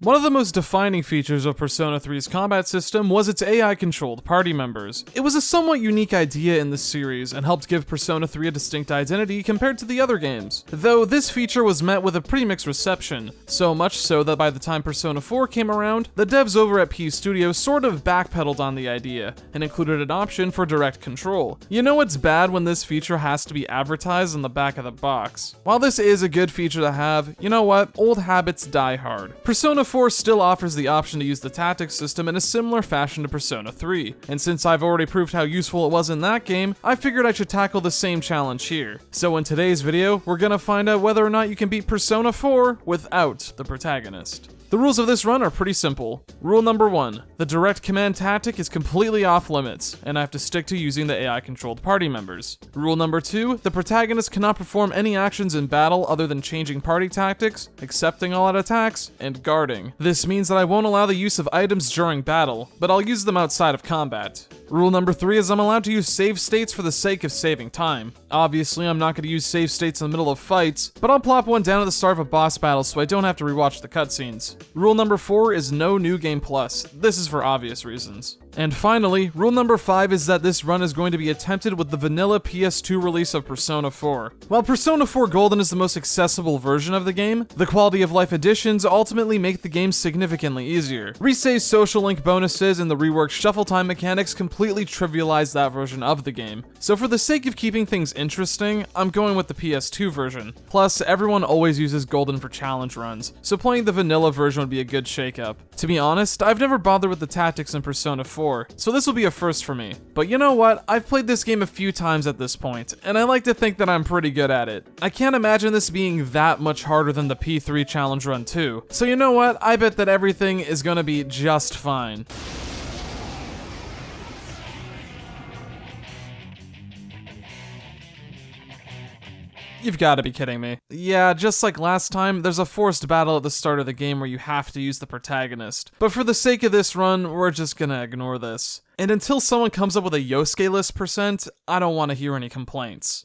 One of the most defining features of Persona 3's combat system was its AI-controlled party members. It was a somewhat unique idea in the series and helped give Persona 3 a distinct identity compared to the other games. Though this feature was met with a pretty mixed reception, so much so that by the time Persona 4 came around, the devs over at P Studio sort of backpedaled on the idea and included an option for direct control. You know it's bad when this feature has to be advertised on the back of the box. While this is a good feature to have, you know what? Old habits die hard. Persona 4 still offers the option to use the tactics system in a similar fashion to Persona 3, and since I've already proved how useful it was in that game, I figured I should tackle the same challenge here. So in today's video, we're gonna find out whether or not you can beat Persona 4 without the protagonist. The rules of this run are pretty simple. Rule number 1, the direct command tactic is completely off limits, and I have to stick to using the AI-controlled party members. Rule number 2, the protagonist cannot perform any actions in battle other than changing party tactics, accepting all-out attacks, and guarding. This means that I won't allow the use of items during battle, but I'll use them outside of combat. Rule number 3 is I'm allowed to use save states for the sake of saving time. Obviously, I'm not going to use save states in the middle of fights, but I'll plop one down at the start of a boss battle so I don't have to rewatch the cutscenes. Rule number 4 is no New Game Plus. This is for obvious reasons. And finally, rule number 5 is that this run is going to be attempted with the vanilla PS2 release of Persona 4. While Persona 4 Golden is the most accessible version of the game, the quality of life additions ultimately make the game significantly easier. Risei's social link bonuses and the reworked shuffle time mechanics completely trivialize that version of the game. So for the sake of keeping things interesting, I'm going with the PS2 version. Plus, everyone always uses Golden for challenge runs, so playing the vanilla version would be a good shakeup. To be honest, I've never bothered with the tactics in Persona 4, so this will be a first for me. But you know what? I've played this game a few times at this point, and I like to think that I'm pretty good at it. I can't imagine this being that much harder than the P3 challenge run too. So you know what? I bet that everything is gonna be just fine. You've got to be kidding me. Yeah, just like last time, there's a forced battle at the start of the game where you have to use the protagonist. But for the sake of this run, we're just gonna ignore this. And until someone comes up with a Yosuke-less percent, I don't want to hear any complaints.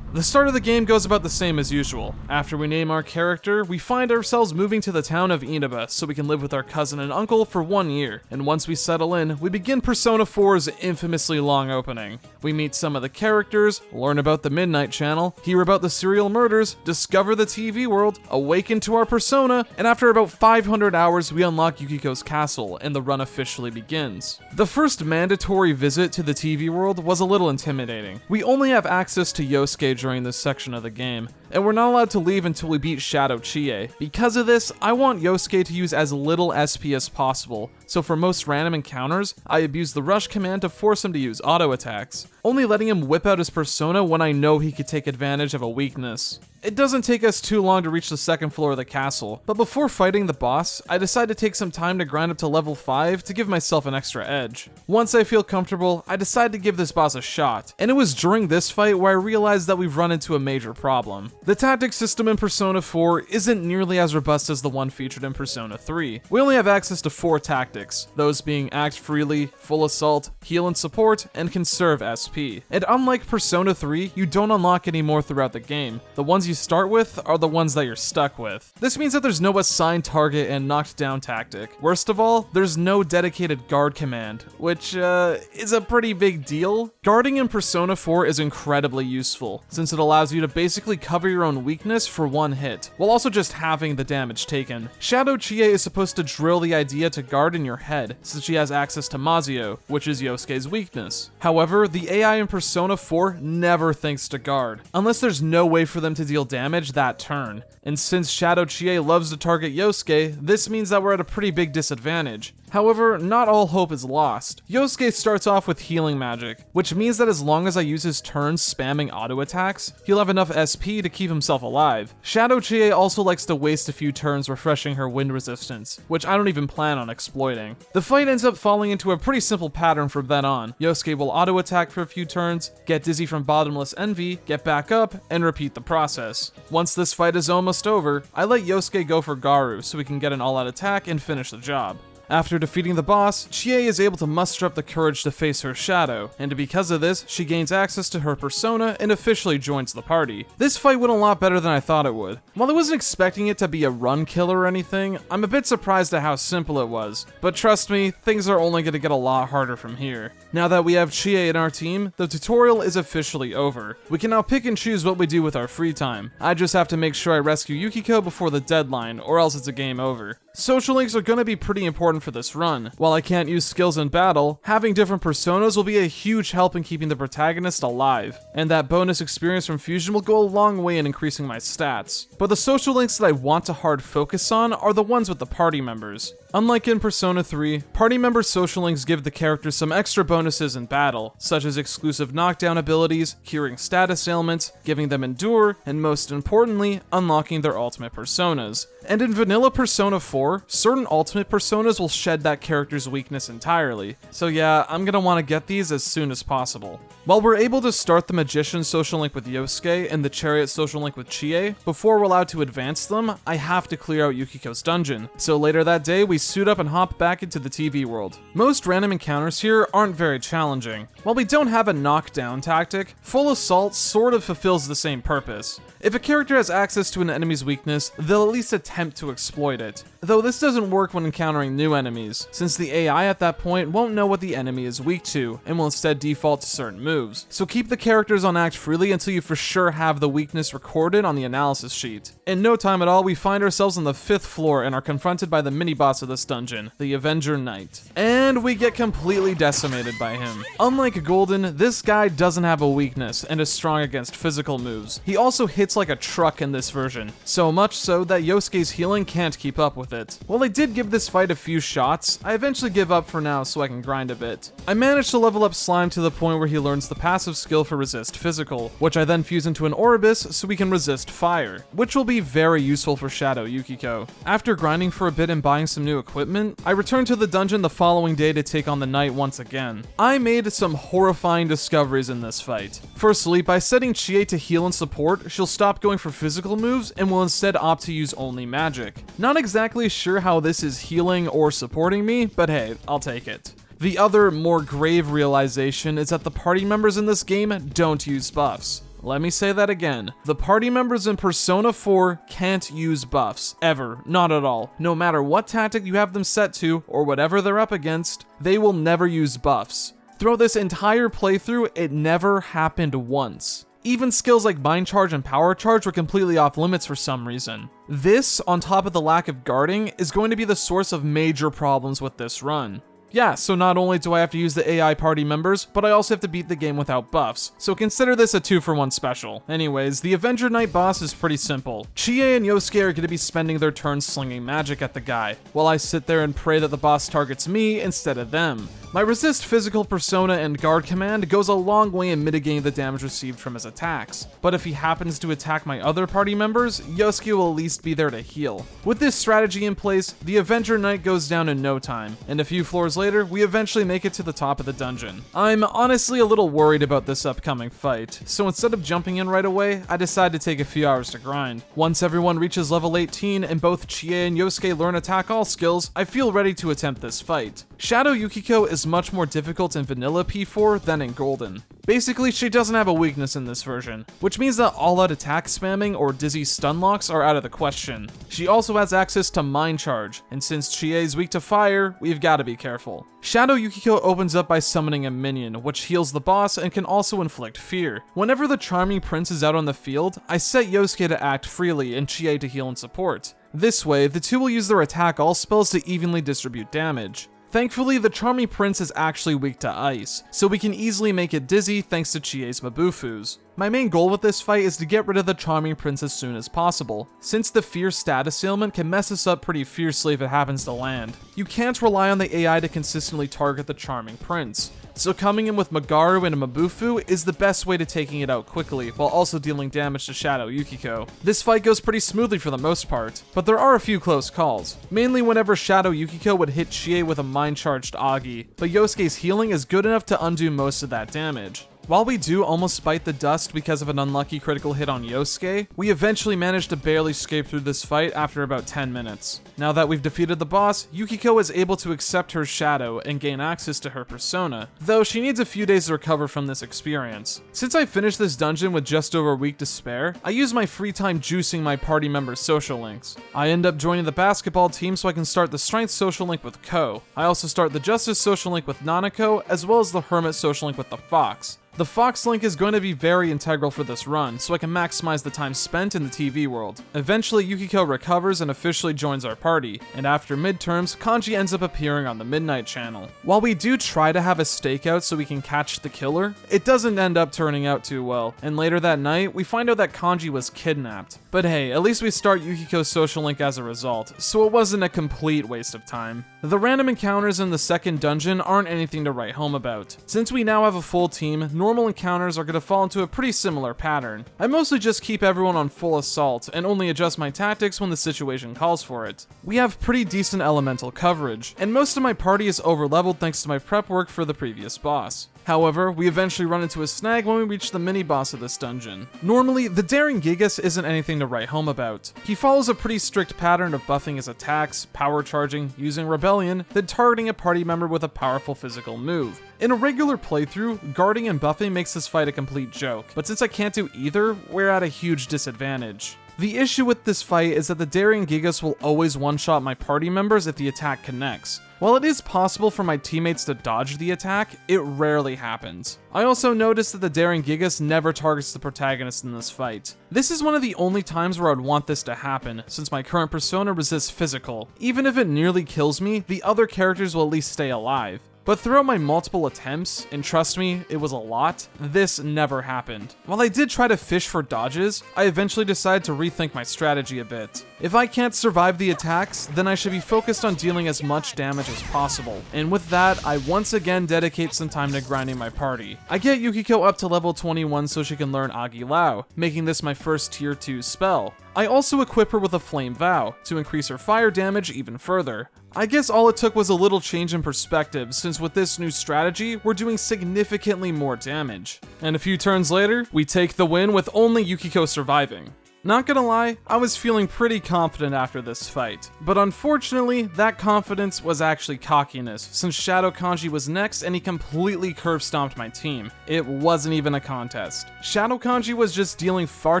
The start of the game goes about the same as usual. After we name our character, we find ourselves moving to the town of Inaba so we can live with our cousin and uncle for 1 year, and once we settle in, we begin Persona 4's infamously long opening. We meet some of the characters, learn about the Midnight Channel, hear about the serial murders, discover the TV world, awaken to our persona, and after about 500 hours we unlock Yukiko's castle, and the run officially begins. The first mandatory visit to the TV world was a little intimidating. We only have access to Yosuke during this section of the game, and we're not allowed to leave until we beat Shadow Chie. Because of this, I want Yosuke to use as little SP as possible, so for most random encounters, I abuse the rush command to force him to use auto attacks, only letting him whip out his persona when I know he could take advantage of a weakness. It doesn't take us too long to reach the second floor of the castle, but before fighting the boss, I decide to take some time to grind up to level 5 to give myself an extra edge. Once I feel comfortable, I decide to give this boss a shot, and it was during this fight where I realized that we've run into a major problem. The tactics system in Persona 4 isn't nearly as robust as the one featured in Persona 3. We only have access to 4 tactics, those being Act Freely, Full Assault, Heal and Support, and Conserve SP. And unlike Persona 3, you don't unlock any more throughout the game. The ones you start with are the ones that you're stuck with. This means that there's no assigned target and knocked down tactic. Worst of all, there's no dedicated guard command, which is a pretty big deal. Guarding in Persona 4 is incredibly useful, since it allows you to basically cover your own weakness for 1 hit, while also just having the damage taken. Shadow Chie is supposed to drill the idea to guard in your head, since she has access to Mazio, which is Yosuke's weakness. However, the AI in Persona 4 never thinks to guard, unless there's no way for them to deal damage that turn. And since Shadow Chie loves to target Yosuke, this means that we're at a pretty big disadvantage. However, not all hope is lost. Yosuke starts off with healing magic, which means that as long as I use his turns spamming auto attacks, he'll have enough SP to keep himself alive. Shadow Chie also likes to waste a few turns refreshing her wind resistance, which I don't even plan on exploiting. The fight ends up falling into a pretty simple pattern from then on. Yosuke will auto attack for a few turns, get dizzy from bottomless envy, get back up, and repeat the process. Once this fight is almost over, I let Yosuke go for Garu so we can get an all-out attack and finish the job. After defeating the boss, Chie is able to muster up the courage to face her shadow, and because of this, she gains access to her persona and officially joins the party. This fight went a lot better than I thought it would. While I wasn't expecting it to be a run killer or anything, I'm a bit surprised at how simple it was, but trust me, things are only going to get a lot harder from here. Now that we have Chie in our team, the tutorial is officially over. We can now pick and choose what we do with our free time. I just have to make sure I rescue Yukiko before the deadline, or else it's a game over. Social links are going to be pretty important for this run. While I can't use skills in battle, having different personas will be a huge help in keeping the protagonist alive, and that bonus experience from fusion will go a long way in increasing my stats. But the social links that I want to hard focus on are the ones with the party members. Unlike in Persona 3, party member social links give the characters some extra bonuses in battle, such as exclusive knockdown abilities, curing status ailments, giving them endure, and most importantly, unlocking their ultimate personas. And in vanilla Persona 4, certain ultimate personas will shed that character's weakness entirely. So yeah, I'm gonna want to get these as soon as possible. While we're able to start the Magician social link with Yosuke and the Chariot social link with Chie, before we're allowed to advance them, I have to clear out Yukiko's dungeon. So later that day, we suit up and hop back into the TV world. Most random encounters here aren't very challenging. While we don't have a knockdown tactic, Full Assault sort of fulfills the same purpose. If a character has access to an enemy's weakness, they'll at least attempt to exploit it. Though this doesn't work when encountering new enemies, since the AI at that point won't know what the enemy is weak to, and will instead default to certain moves. So keep the characters on act freely until you for sure have the weakness recorded on the analysis sheet. In no time at all, we find ourselves on the 5th floor and are confronted by the mini-boss of this dungeon, the Avenger Knight. And we get completely decimated by him. Unlike Golden, this guy doesn't have a weakness and is strong against physical moves. He also hits like a truck in this version, so much so that Yosuke's healing can't keep up with it. While I did give this fight a few shots, I eventually give up for now so I can grind a bit. I managed to level up Slime to the point where he learns the passive skill for resist physical, which I then fuse into an Orbis so we can resist fire, which will be very useful for Shadow Yukiko. After grinding for a bit and buying some new equipment, I returned to the dungeon the following day to take on the Knight once again. I made some horrifying discoveries in this fight. Firstly, by setting Chie to heal and support, she'll stop going for physical moves and will instead opt to use only magic. Not exactly sure how this is healing or supporting me, but hey, I'll take it. The other, more grave realization is that the party members in this game don't use buffs. Let me say that again. The party members in Persona 4 can't use buffs, ever, not at all. No matter what tactic you have them set to, or whatever they're up against, they will never use buffs. Throughout this entire playthrough, it never happened once. Even skills like Mind Charge and Power Charge were completely off limits for some reason. This, on top of the lack of guarding, is going to be the source of major problems with this run. Yeah, so not only do I have to use the AI party members, but I also have to beat the game without buffs, so consider this a 2-for-1 special. Anyways, the Avenger Knight boss is pretty simple. Chie and Yosuke are going to be spending their turns slinging magic at the guy, while I sit there and pray that the boss targets me instead of them. My resist physical persona and guard command goes a long way in mitigating the damage received from his attacks, but if he happens to attack my other party members, Yosuke will at least be there to heal. With this strategy in place, the Avenger Knight goes down in no time, and a few floors later, we eventually make it to the top of the dungeon. I'm honestly a little worried about this upcoming fight, so instead of jumping in right away, I decide to take a few hours to grind. Once everyone reaches level 18 and both Chie and Yosuke learn attack all skills, I feel ready to attempt this fight. Shadow Yukiko is much more difficult in vanilla P4 than in Golden. Basically, she doesn't have a weakness in this version, which means that all-out attack spamming or dizzy stun locks are out of the question. She also has access to Mind Charge, and since Chie is weak to fire, we've got to be careful. Shadow Yukiko opens up by summoning a minion, which heals the boss and can also inflict fear. Whenever the Charming Prince is out on the field, I set Yosuke to act freely and Chie to heal and support. This way, the two will use their attack all spells to evenly distribute damage. Thankfully, the Charming Prince is actually weak to ice, so we can easily make it dizzy thanks to Chie's Mabufus. My main goal with this fight is to get rid of the Charming Prince as soon as possible, since the fear status ailment can mess us up pretty fiercely if it happens to land. You can't rely on the AI to consistently target the Charming Prince, so coming in with Magaru and a Mabufu is the best way to taking it out quickly, while also dealing damage to Shadow Yukiko. This fight goes pretty smoothly for the most part, but there are a few close calls, mainly whenever Shadow Yukiko would hit Chie with a mind-charged Agi, but Yosuke's healing is good enough to undo most of that damage. While we do almost bite the dust because of an unlucky critical hit on Yosuke, we eventually manage to barely escape through this fight after about 10 minutes. Now that we've defeated the boss, Yukiko is able to accept her shadow and gain access to her persona, though she needs a few days to recover from this experience. Since I finished this dungeon with just over a week to spare, I use my free time juicing my party members' social links. I end up joining the basketball team so I can start the strength social link with Ko. I also start the justice social link with Nanako, as well as the hermit social link with the fox. The Fox link is going to be very integral for this run, so I can maximize the time spent in the TV world. Eventually, Yukiko recovers and officially joins our party, and after midterms, Kanji ends up appearing on the Midnight Channel. While we do try to have a stakeout so we can catch the killer, it doesn't end up turning out too well, and later that night, we find out that Kanji was kidnapped. But hey, at least we start Yukiko's social link as a result, so it wasn't a complete waste of time. The random encounters in the second dungeon aren't anything to write home about. Since we now have a full team, normal encounters are going to fall into a pretty similar pattern. I mostly just keep everyone on full assault and only adjust my tactics when the situation calls for it. We have pretty decent elemental coverage, and most of my party is overleveled thanks to my prep work for the previous boss. However, we eventually run into a snag when we reach the mini-boss of this dungeon. Normally, the Daring Gigas isn't anything to write home about. He follows a pretty strict pattern of buffing his attacks, power charging, using Rebellion, then targeting a party member with a powerful physical move. In a regular playthrough, guarding and buffing makes this fight a complete joke, but since I can't do either, we're at a huge disadvantage. The issue with this fight is that the Daring Gigas will always one-shot my party members if the attack connects. While it is possible for my teammates to dodge the attack, it rarely happens. I also noticed that the Daring Gigas never targets the protagonist in this fight. This is one of the only times where I'd want this to happen, since my current persona resists physical. Even if it nearly kills me, the other characters will at least stay alive. But throughout my multiple attempts, and trust me, it was a lot, this never happened. While I did try to fish for dodges, I eventually decided to rethink my strategy a bit. If I can't survive the attacks, then I should be focused on dealing as much damage as possible. And with that, I once again dedicate some time to grinding my party. I get Yukiko up to level 21 so she can learn Agilao, making this my first tier 2 spell. I also equip her with a Flame Vow, to increase her fire damage even further. I guess all it took was a little change in perspective, since with this new strategy, we're doing significantly more damage. And a few turns later, we take the win with only Yukiko surviving. Not gonna lie, I was feeling pretty confident after this fight, but unfortunately, that confidence was actually cockiness, since Shadow Kanji was next and he completely curve stomped my team. It wasn't even a contest. Shadow Kanji was just dealing far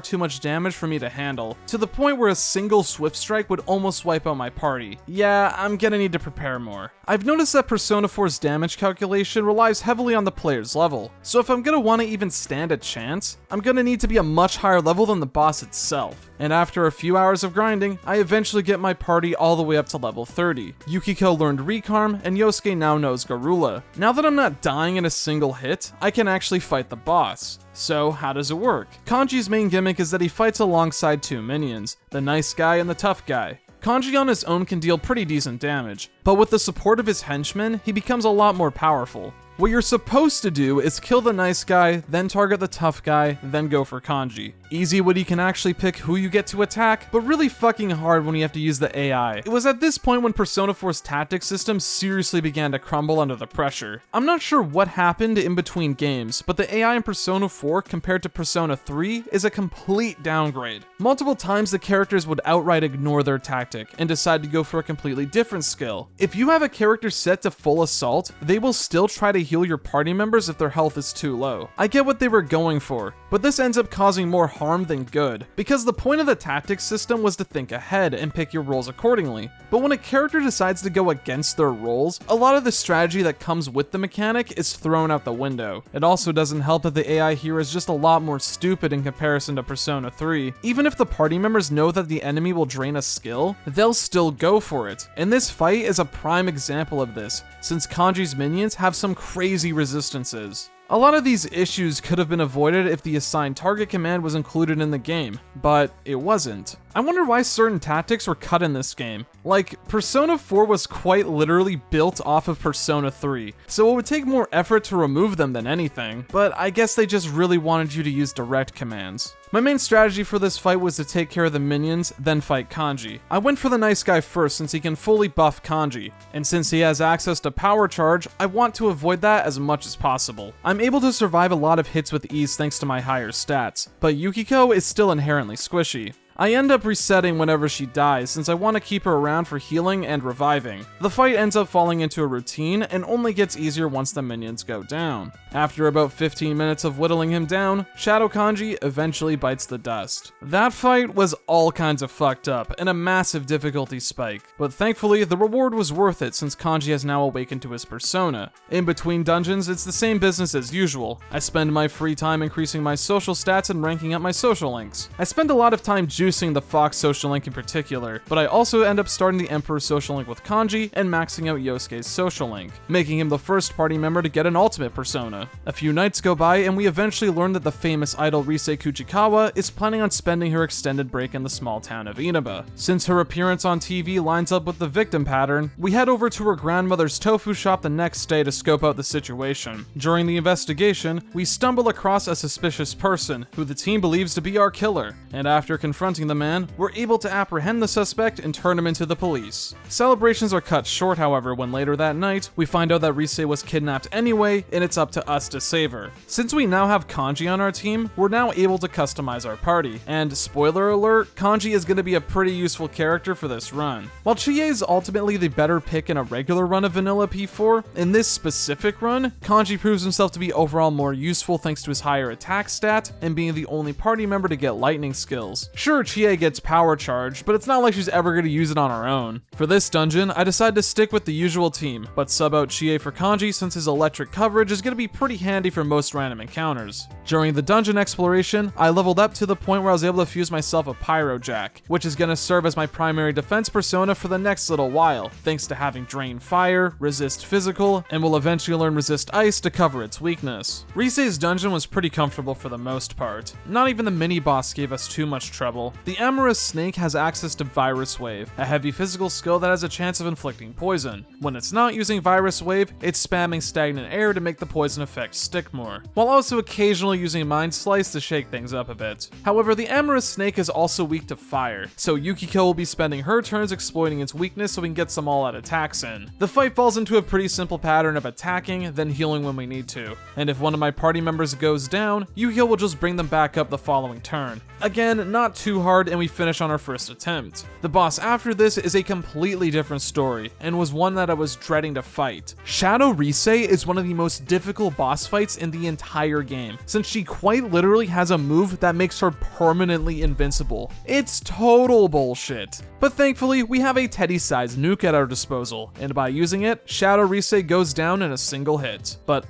too much damage for me to handle, to the point where a single Swift Strike would almost wipe out my party. Yeah, I'm gonna need to prepare more. I've noticed that Persona 4's damage calculation relies heavily on the player's level, so if I'm gonna want to even stand a chance, I'm gonna need to be a much higher level than the boss itself. And after a few hours of grinding, I eventually get my party all the way up to level 30. Yukiko learned Recarm, and Yosuke now knows Garula. Now that I'm not dying in a single hit, I can actually fight the boss. So how does it work? Kanji's main gimmick is that he fights alongside two minions, the nice guy and the tough guy. Kanji on his own can deal pretty decent damage, but with the support of his henchmen, he becomes a lot more powerful. What you're supposed to do is kill the nice guy, then target the tough guy, then go for Kanji. Easy when you can actually pick who you get to attack, but really fucking hard when you have to use the AI. It was at this point when Persona 4's tactics system seriously began to crumble under the pressure. I'm not sure what happened in between games, but the AI in Persona 4 compared to Persona 3 is a complete downgrade. Multiple times the characters would outright ignore their tactic and decide to go for a completely different skill. If you have a character set to full assault, they will still try to heal your party members if their health is too low. I get what they were going for, but this ends up causing more harm than good, because the point of the tactics system was to think ahead and pick your roles accordingly. But when a character decides to go against their roles, a lot of the strategy that comes with the mechanic is thrown out the window. It also doesn't help that the AI here is just a lot more stupid in comparison to Persona 3. Even if the party members know that the enemy will drain a skill, they'll still go for it. And this fight is a prime example of this, since Kanji's minions have some crazy resistances. A lot of these issues could have been avoided if the assigned target command was included in the game, but it wasn't. I wonder why certain tactics were cut in this game. Like, Persona 4 was quite literally built off of Persona 3, so it would take more effort to remove them than anything, but I guess they just really wanted you to use direct commands. My main strategy for this fight was to take care of the minions, then fight Kanji. I went for the nice guy first since he can fully buff Kanji, and since he has access to power charge, I want to avoid that as much as possible. I'm able to survive a lot of hits with ease thanks to my higher stats, but Yukiko is still inherently squishy. I end up resetting whenever she dies since I want to keep her around for healing and reviving. The fight ends up falling into a routine and only gets easier once the minions go down. After about 15 minutes of whittling him down, Shadow Kanji eventually bites the dust. That fight was all kinds of fucked up and a massive difficulty spike, but thankfully the reward was worth it since Kanji has now awakened to his persona. In between dungeons, it's the same business as usual. I spend my free time increasing my social stats and ranking up my social links. I spend a lot of time juicing the Fox social link in particular, but I also end up starting the Emperor social link with Kanji and maxing out Yosuke's social link, making him the first party member to get an ultimate persona. A few nights go by and we eventually learn that the famous idol Rise Kuchikawa is planning on spending her extended break in the small town of Inaba. Since her appearance on TV lines up with the victim pattern, we head over to her grandmother's tofu shop the next day to scope out the situation. During the investigation, we stumble across a suspicious person who the team believes to be our killer, and after confronting the man, we're able to apprehend the suspect and turn him into the police. Celebrations are cut short, however, when later that night, we find out that Rise was kidnapped anyway, and it's up to us to save her. Since we now have Kanji on our team, we're now able to customize our party, and spoiler alert, Kanji is going to be a pretty useful character for this run. While Chie is ultimately the better pick in a regular run of vanilla P4, in this specific run, Kanji proves himself to be overall more useful thanks to his higher attack stat, and being the only party member to get lightning skills. Sure, Chie gets power charge, but it's not like she's ever going to use it on her own. For this dungeon, I decided to stick with the usual team, but sub out Chie for Kanji since his electric coverage is going to be pretty handy for most random encounters. During the dungeon exploration, I leveled up to the point where I was able to fuse myself a Pyro Jack, which is going to serve as my primary defense persona for the next little while, thanks to having Drain Fire, Resist Physical, and will eventually learn Resist Ice to cover its weakness. Rise's dungeon was pretty comfortable for the most part. Not even the mini-boss gave us too much trouble. The amorous snake has access to Virus Wave, a heavy physical skill that has a chance of inflicting poison. When it's not using Virus Wave, it's spamming stagnant air to make the poison effect stick more, while also occasionally using Mind Slice to shake things up a bit. However, the amorous snake is also weak to fire, so Yukiko will be spending her turns exploiting its weakness so we can get some all-out attacks in. The fight falls into a pretty simple pattern of attacking, then healing when we need to, and if one of my party members goes down, Yukiko will just bring them back up the following turn. Again, not too hard, and we finish on our first attempt. The boss after this is a completely different story, and was one that I was dreading to fight. Shadow Rise is one of the most difficult boss fights in the entire game, since she quite literally has a move that makes her permanently invincible. It's total bullshit. But thankfully, we have a Teddy-sized nuke at our disposal, and by using it, Shadow Rise goes down in a single hit. But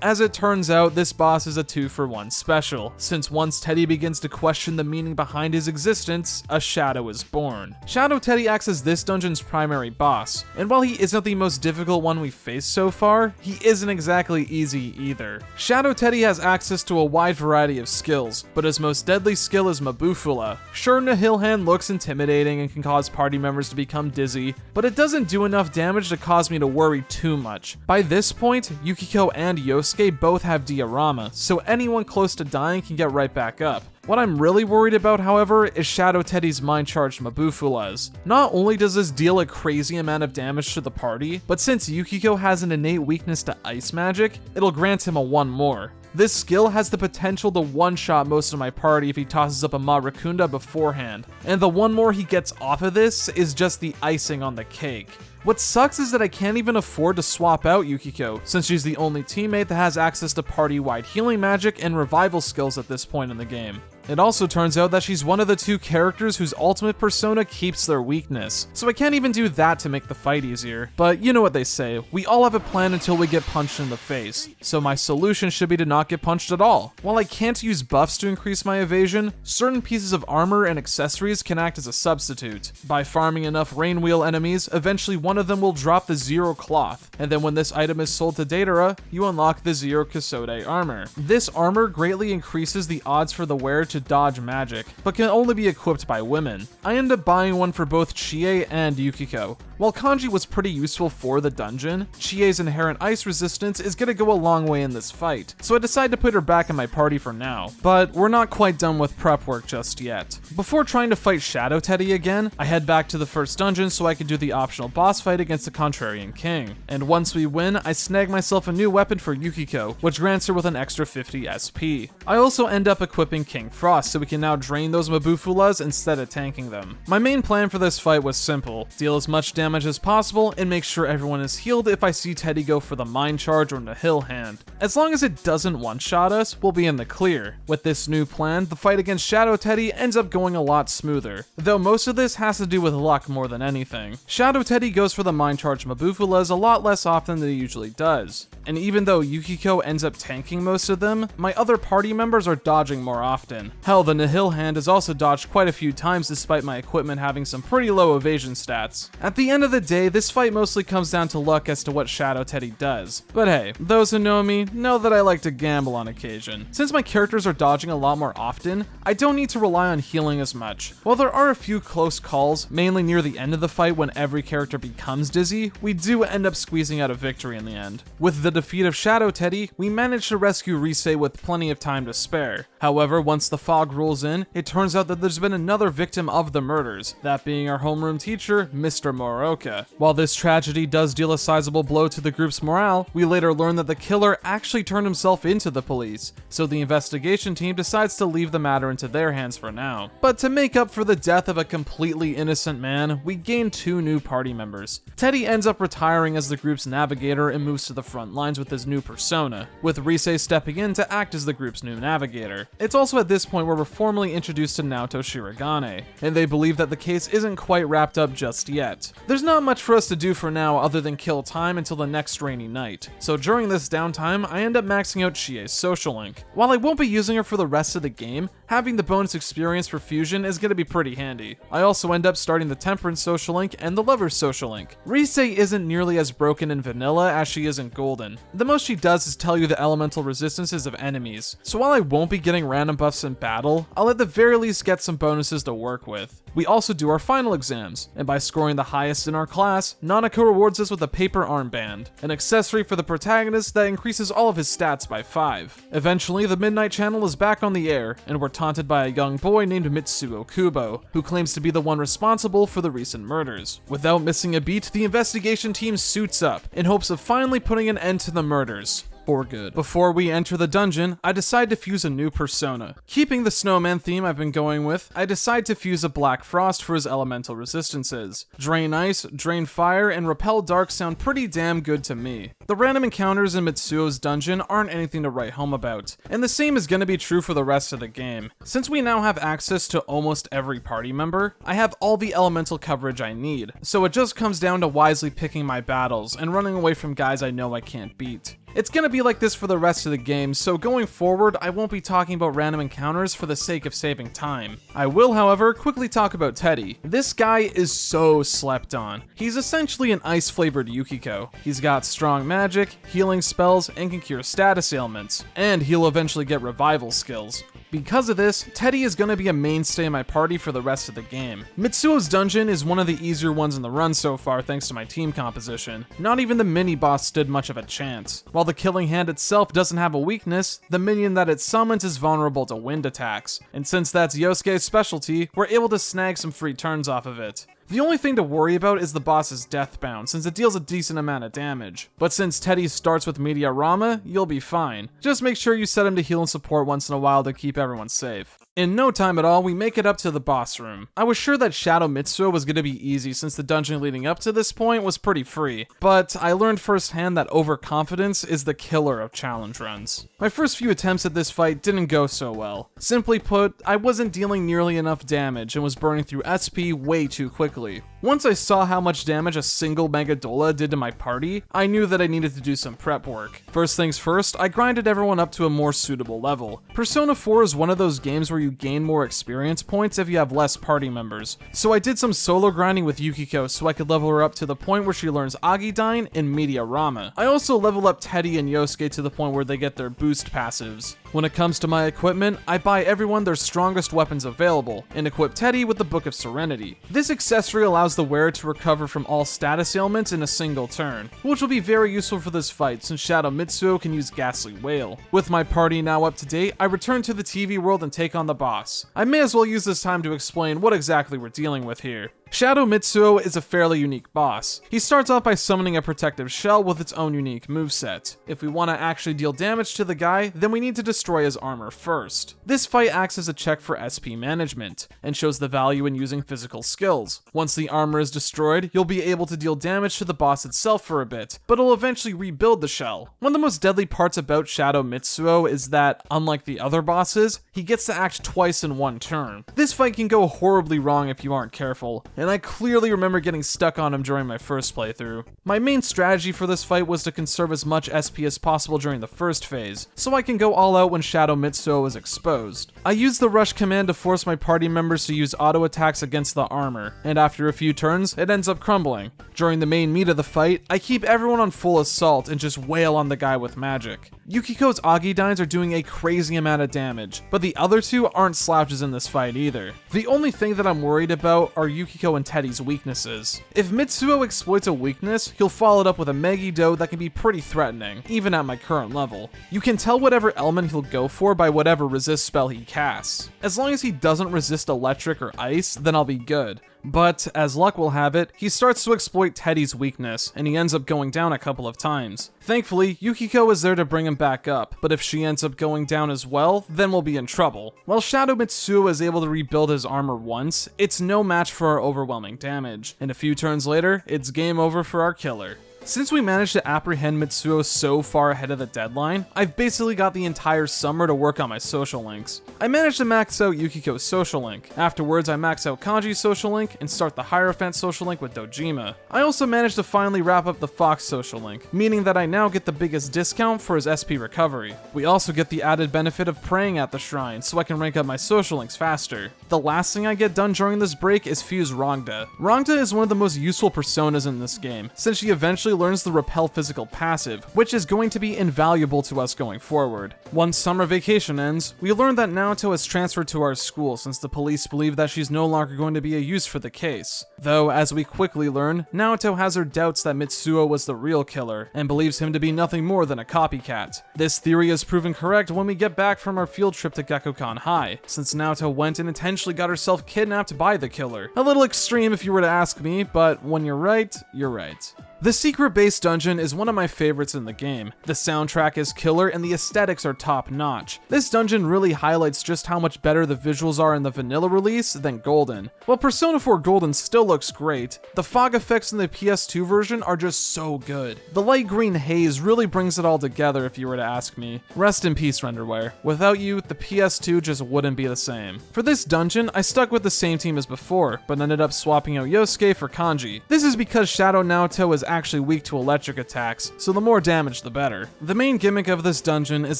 as it turns out, this boss is a 2-for-1 special, since once Teddy begins to question the meaning behind his existence, a shadow is born. Shadow Teddy acts as this dungeon's primary boss, and while he isn't the most difficult one we've faced so far, he isn't exactly easy either. Shadow Teddy has access to a wide variety of skills, but his most deadly skill is Mabufula. Sure, Nihilhan looks intimidating and can cause party members to become dizzy, but it doesn't do enough damage to cause me to worry too much. By this point, Yukiko and Yosuke both have diorama, so anyone close to dying can get right back up. What I'm really worried about, however, is Shadow Teddy's mind-charged Mabufulas. Not only does this deal a crazy amount of damage to the party, but since Yukiko has an innate weakness to ice magic, it'll grant him a 1 more. This skill has the potential to one-shot most of my party if he tosses up a Marakunda beforehand, and the 1 more he gets off of this is just the icing on the cake. What sucks is that I can't even afford to swap out Yukiko, since she's the only teammate that has access to party-wide healing magic and revival skills at this point in the game. It also turns out that she's one of the 2 characters whose ultimate persona keeps their weakness, so I can't even do that to make the fight easier. But you know what they say, we all have a plan until we get punched in the face, so my solution should be to not get punched at all. While I can't use buffs to increase my evasion, certain pieces of armor and accessories can act as a substitute. By farming enough rain wheel enemies, eventually one of them will drop the Zero Cloth, and then when this item is sold to Datara, you unlock the Zero Kasode armor. This armor greatly increases the odds for the wearer to to dodge magic, but can only be equipped by women. I end up buying one for both Chie and Yukiko. While Kanji was pretty useful for the dungeon, Chie's inherent ice resistance is gonna go a long way in this fight, so I decide to put her back in my party for now. But we're not quite done with prep work just yet. Before trying to fight Shadow Teddy again, I head back to the first dungeon so I can do the optional boss fight against the Contrarian King. And once we win, I snag myself a new weapon for Yukiko, which grants her with an extra 50 SP. I also end up equipping King Frost so we can now drain those Mabufulas instead of tanking them. My main plan for this fight was simple: deal as much damage as possible and make sure everyone is healed if I see Teddy go for the Mind Charge or Nihil Hand. As long as it doesn't one-shot us, we'll be in the clear. With this new plan, the fight against Shadow Teddy ends up going a lot smoother, though most of this has to do with luck more than anything. Shadow Teddy goes for the Mind Charge Mabufulas a lot less often than he usually does, and even though Yukiko ends up tanking most of them, my other party members are dodging more often. Hell, the Nihil Hand has also dodged quite a few times despite my equipment having some pretty low evasion stats. At the end of the day, this fight mostly comes down to luck as to what Shadow Teddy does. But hey, those who know me know that I like to gamble on occasion. Since my characters are dodging a lot more often, I don't need to rely on healing as much. While there are a few close calls, mainly near the end of the fight when every character becomes dizzy, we do end up squeezing out a victory in the end. With the defeat of Shadow Teddy, we managed to rescue Rise with plenty of time to spare. However, once the fog rolls in, it turns out that there's been another victim of the murders, that being our homeroom teacher, Mr. Moroka. While this tragedy does deal a sizable blow to the group's morale, we later learn that the killer actually turned himself into the police, so the investigation team decides to leave the matter into their hands for now. But to make up for the death of a completely innocent man, we gain 2 new party members. Teddy ends up retiring as the group's navigator and moves to the front lines with his new persona, with Rise stepping in to act as the group's new navigator. It's also at this point where we're formally introduced to Naoto Shirogane, and they believe that the case isn't quite wrapped up just yet. There's not much for us to do for now other than kill time until the next rainy night, so during this downtime, I end up maxing out Chie's social link. While I won't be using her for the rest of the game, having the bonus experience for fusion is going to be pretty handy. I also end up starting the Temperance social link and the Lover's social link. Rise isn't nearly as broken in vanilla as she is in Golden. The most she does is tell you the elemental resistances of enemies, so while I won't be getting random buffs in battle, I'll at the very least get some bonuses to work with. We also do our final exams, and by scoring the highest in our class, Nanako rewards us with a paper armband, an accessory for the protagonist that increases all of his stats by 5. Eventually, the Midnight Channel is back on the air, and we're taunted by a young boy named Mitsuo Kubo, who claims to be the one responsible for the recent murders. Without missing a beat, the investigation team suits up, in hopes of finally putting an end to the murders. For good. Before we enter the dungeon, I decide to fuse a new persona. Keeping the snowman theme I've been going with, I decide to fuse a Black Frost for his elemental resistances. Drain Ice, Drain Fire, and Repel Dark sound pretty damn good to me. The random encounters in Mitsuo's dungeon aren't anything to write home about, and the same is going to be true for the rest of the game. Since we now have access to almost every party member, I have all the elemental coverage I need, so it just comes down to wisely picking my battles and running away from guys I know I can't beat. It's gonna be like this for the rest of the game, so going forward, I won't be talking about random encounters for the sake of saving time. I will, however, quickly talk about Teddy. This guy is so slept on. He's essentially an ice-flavored Yukiko. He's got strong magic, healing spells, and can cure status ailments, and he'll eventually get revival skills. Because of this, Teddy is going to be a mainstay in my party for the rest of the game. Mitsuo's dungeon is one of the easier ones in the run so far thanks to my team composition. Not even the mini-boss stood much of a chance. While the Killing Hand itself doesn't have a weakness, the minion that it summons is vulnerable to wind attacks. And since that's Yosuke's specialty, we're able to snag some free turns off of it. The only thing to worry about is the boss's Deathbound, since it deals a decent amount of damage. But since Teddy starts with Meteorama, you'll be fine. Just make sure you set him to heal and support once in a while to keep everyone safe. In no time at all, we make it up to the boss room. I was sure that Shadow Mitsuo was going to be easy since the dungeon leading up to this point was pretty free, but I learned firsthand that overconfidence is the killer of challenge runs. My first few attempts at this fight didn't go so well. Simply put, I wasn't dealing nearly enough damage and was burning through SP way too quickly. Once I saw how much damage a single Megadola did to my party, I knew that I needed to do some prep work. First things first, I grinded everyone up to a more suitable level. Persona 4 is one of those games where you gain more experience points if you have less party members. So I did some solo grinding with Yukiko so I could level her up to the point where she learns Agidyne and Meteorama. I also leveled up Teddy and Yosuke to the point where they get their boost passives. When it comes to my equipment, I buy everyone their strongest weapons available, and equip Teddy with the Book of Serenity. This accessory allows the wearer to recover from all status ailments in a single turn, which will be very useful for this fight since Shadow Mitsuo can use Ghastly Wail. With my party now up to date, I return to the TV world and take on the boss. I may as well use this time to explain what exactly we're dealing with here. Shadow Mitsuo is a fairly unique boss. He starts off by summoning a protective shell with its own unique moveset. If we want to actually deal damage to the guy, then we need to destroy his armor first. This fight acts as a check for SP management, and shows the value in using physical skills. Once the armor is destroyed, you'll be able to deal damage to the boss itself for a bit, but it'll eventually rebuild the shell. One of the most deadly parts about Shadow Mitsuo is that, unlike the other bosses, he gets to act twice in one turn. This fight can go horribly wrong if you aren't careful, and I clearly remember getting stuck on him during my first playthrough. My main strategy for this fight was to conserve as much SP as possible during the first phase, so I can go all out when Shadow Mitsuo is exposed. I used the rush command to force my party members to use auto attacks against the armor, and after a few turns, it ends up crumbling. During the main meat of the fight, I keep everyone on full assault and just wail on the guy with magic. Yukiko's Agidines are doing a crazy amount of damage, but the other two aren't slouches in this fight either. The only thing that I'm worried about are Yukiko and Teddy's weaknesses. If Mitsuo exploits a weakness, he'll follow it up with a Megiddo that can be pretty threatening, even at my current level. You can tell whatever element he'll go for by whatever resist spell he casts. As long as he doesn't resist electric or ice, then I'll be good. But, as luck will have it, he starts to exploit Teddy's weakness, and he ends up going down a couple of times. Thankfully, Yukiko is there to bring him back up, but if she ends up going down as well, then we'll be in trouble. While Shadow Mitsuo is able to rebuild his armor once, it's no match for our overwhelming damage, and a few turns later, it's game over for our killer. Since we managed to apprehend Mitsuo so far ahead of the deadline, I've basically got the entire summer to work on my social links. I managed to max out Yukiko's social link. Afterwards, I max out Kanji's social link and start the Hierophant social link with Dojima. I also managed to finally wrap up the Fox social link, meaning that I now get the biggest discount for his SP recovery. We also get the added benefit of praying at the shrine, so I can rank up my social links faster. The last thing I get done during this break is fuse Rongda. Rongda is one of the most useful personas in this game, since she eventually learns the repel physical passive, which is going to be invaluable to us going forward. Once summer vacation ends, we learn that Naoto has transferred to our school since the police believe that she's no longer going to be a use for the case. Though, as we quickly learn, Naoto has her doubts that Mitsuo was the real killer, and believes him to be nothing more than a copycat. This theory is proven correct when we get back from our field trip to Gekkoukan High, since Naoto went and intentionally got herself kidnapped by the killer. A little extreme if you were to ask me, but when you're right, you're right. The secret base dungeon is one of my favorites in the game. The soundtrack is killer and the aesthetics are top notch. This dungeon really highlights just how much better the visuals are in the vanilla release than Golden. While Persona 4 Golden still looks great, the fog effects in the PS2 version are just so good. The light green haze really brings it all together if you were to ask me. Rest in peace, Renderware. Without you, the PS2 just wouldn't be the same. For this dungeon, I stuck with the same team as before, but ended up swapping out Yosuke for Kanji. This is because Shadow Naoto is actually weak to electric attacks, so the more damage the better. The main gimmick of this dungeon is